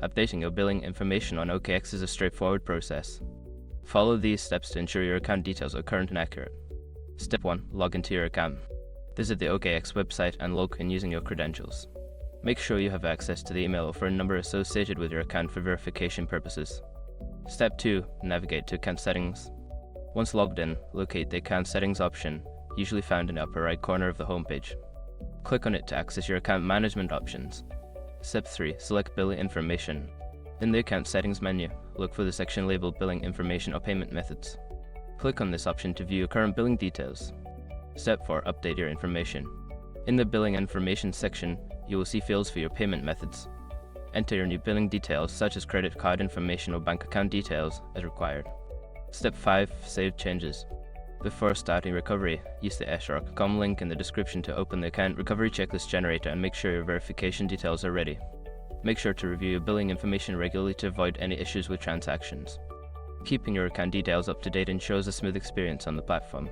Updating your billing information on OKX is a straightforward process. Follow these steps to ensure your account details are current and accurate. Step 1. Log into your account. Visit the OKX website and log in using your credentials. Make sure you have access to the email or phone number associated with your account for verification purposes. Step 2. Navigate to Account Settings. Once logged in, locate the Account Settings option, usually found in the upper right corner of the homepage. Click on it to access your account management options. Step 3. Select Billing Information. In the Account Settings menu, look for the section labeled Billing Information or Payment Methods. Click on this option to view your current billing details. Step 4. Update your information. In the Billing Information section, you will see fields for your payment methods. Enter your new billing details such as credit card information or bank account details as required. Step 5. Save changes. Before starting recovery, use the shark.com link in the description to open the account recovery checklist generator and make sure your verification details are ready. Make sure to review your billing information regularly to avoid any issues with transactions. Keeping your account details up to date ensures a smooth experience on the platform.